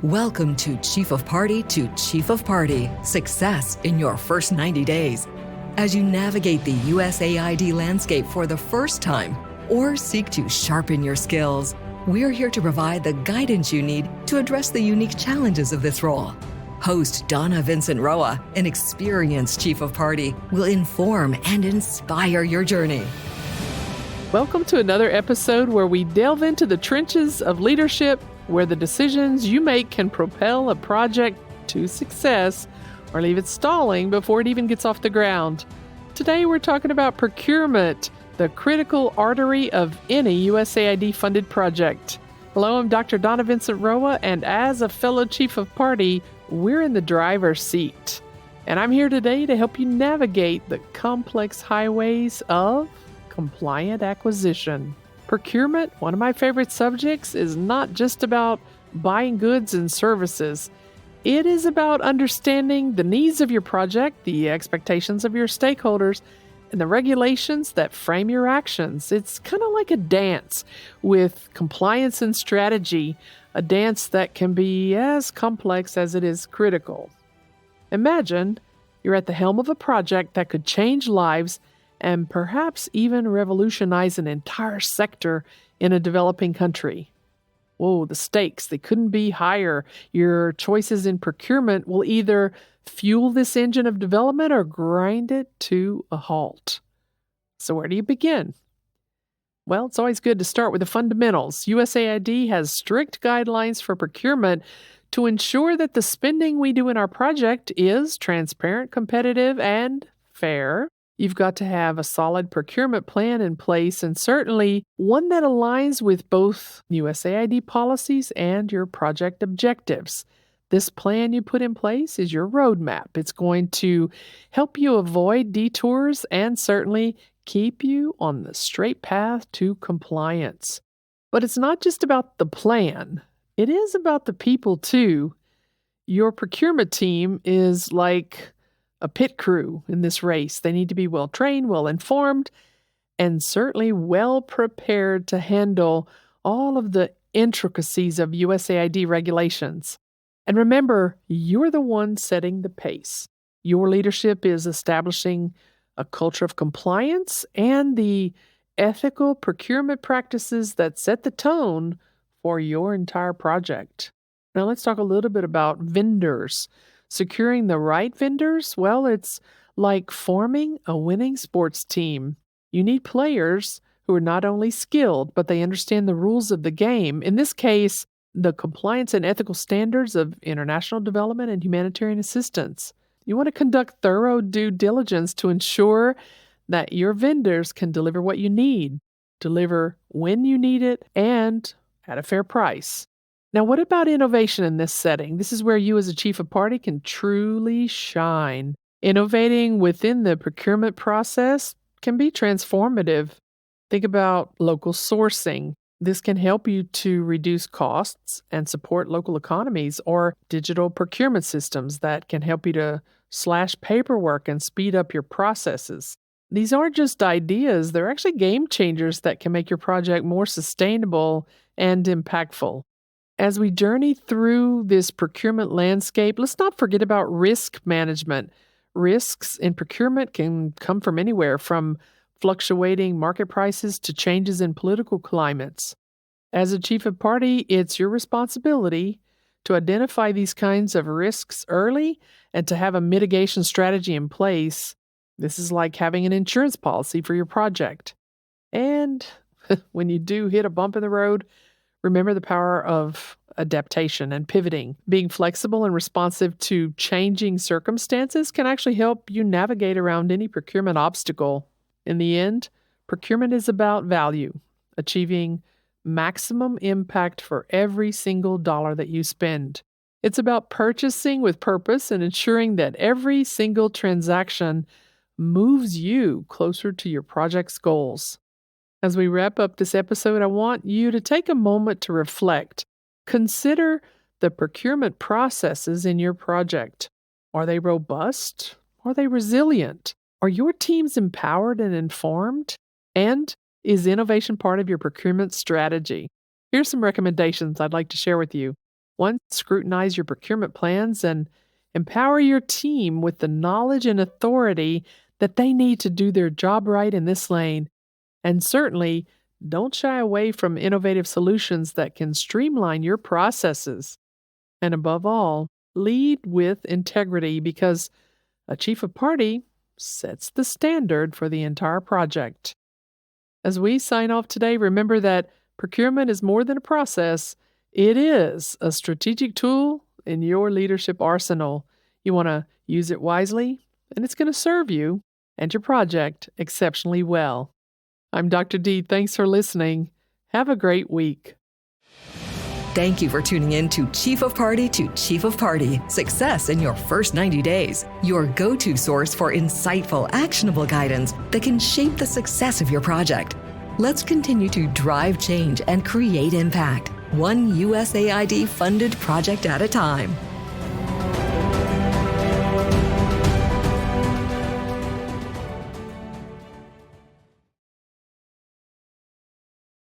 Welcome to Chief of Party to Chief of Party, success in your first 90 days. As you navigate the USAID landscape for the first time or seek to sharpen your skills, we're here to provide the guidance you need to address the unique challenges of this role. Host Donna Vincent Roa, an experienced Chief of Party, will inform and inspire your journey. Welcome to another episode where we delve into the trenches of leadership, where the decisions you make can propel a project to success or leave it stalling before it even gets off the ground. Today we're talking about procurement, the critical artery of any USAID-funded project. Hello, I'm Dr. Donna Vincent Roa, and as a fellow Chief of Party, we're in the driver's seat. And I'm here today to help you navigate the complex highways of compliant acquisition. Procurement, one of my favorite subjects, is not just about buying goods and services. It is about understanding the needs of your project, the expectations of your stakeholders, and the regulations that frame your actions. It's kind of like a dance with compliance and strategy, a dance that can be as complex as it is critical. Imagine you're at the helm of a project that could change lives and perhaps even revolutionize an entire sector in a developing country. Whoa, the stakes, they couldn't be higher. Your choices in procurement will either fuel this engine of development or grind it to a halt. So where do you begin? Well, it's always good to start with the fundamentals. USAID has strict guidelines for procurement to ensure that the spending we do in our project is transparent, competitive, and fair. You've got to have a solid procurement plan in place, and certainly one that aligns with both USAID policies and your project objectives. This plan you put in place is your roadmap. It's going to help you avoid detours and certainly keep you on the straight path to compliance. But it's not just about the plan. It is about the people too. Your procurement team is like a pit crew in this race. They need to be well-trained, well-informed, and certainly well-prepared to handle all of the intricacies of USAID regulations. And remember, you're the one setting the pace. Your leadership is establishing a culture of compliance and the ethical procurement practices that set the tone for your entire project. Now let's talk a little bit about vendors. Securing the right vendors, well, it's like forming a winning sports team. You need players who are not only skilled, but they understand the rules of the game. In this case, the compliance and ethical standards of international development and humanitarian assistance. You want to conduct thorough due diligence to ensure that your vendors can deliver what you need, deliver when you need it, and at a fair price. Now, what about innovation in this setting? This is where you as a Chief of Party can truly shine. Innovating within the procurement process can be transformative. Think about local sourcing. This can help you to reduce costs and support local economies, or digital procurement systems that can help you to slash paperwork and speed up your processes. These aren't just ideas, they're actually game changers that can make your project more sustainable and impactful. As we journey through this procurement landscape, let's not forget about risk management. Risks in procurement can come from anywhere, from fluctuating market prices to changes in political climates. As a Chief of Party, it's your responsibility to identify these kinds of risks early and to have a mitigation strategy in place. This is like having an insurance policy for your project. And when you do hit a bump in the road, remember the power of adaptation and pivoting. Being flexible and responsive to changing circumstances can actually help you navigate around any procurement obstacle. In the end, procurement is about value, achieving maximum impact for every single dollar that you spend. It's about purchasing with purpose and ensuring that every single transaction moves you closer to your project's goals. As we wrap up this episode, I want you to take a moment to reflect. Consider the procurement processes in your project. Are they robust? Are they resilient? Are your teams empowered and informed? And is innovation part of your procurement strategy? Here's some recommendations I'd like to share with you. One, scrutinize your procurement plans and empower your team with the knowledge and authority that they need to do their job right in this lane. And certainly, don't shy away from innovative solutions that can streamline your processes. And above all, lead with integrity because a chief of party sets the standard for the entire project. As we sign off today, remember that procurement is more than a process. It is a strategic tool in your leadership arsenal. You want to use it wisely, and it's going to serve you and your project exceptionally well. I'm Dr. D. Thanks for listening. Have a great week. Thank you for tuning in to Chief of Party to Chief of Party, Success in Your First 90 Days, your go-to source for insightful, actionable guidance that can shape the success of your project. Let's continue to drive change and create impact, one USAID-funded project at a time.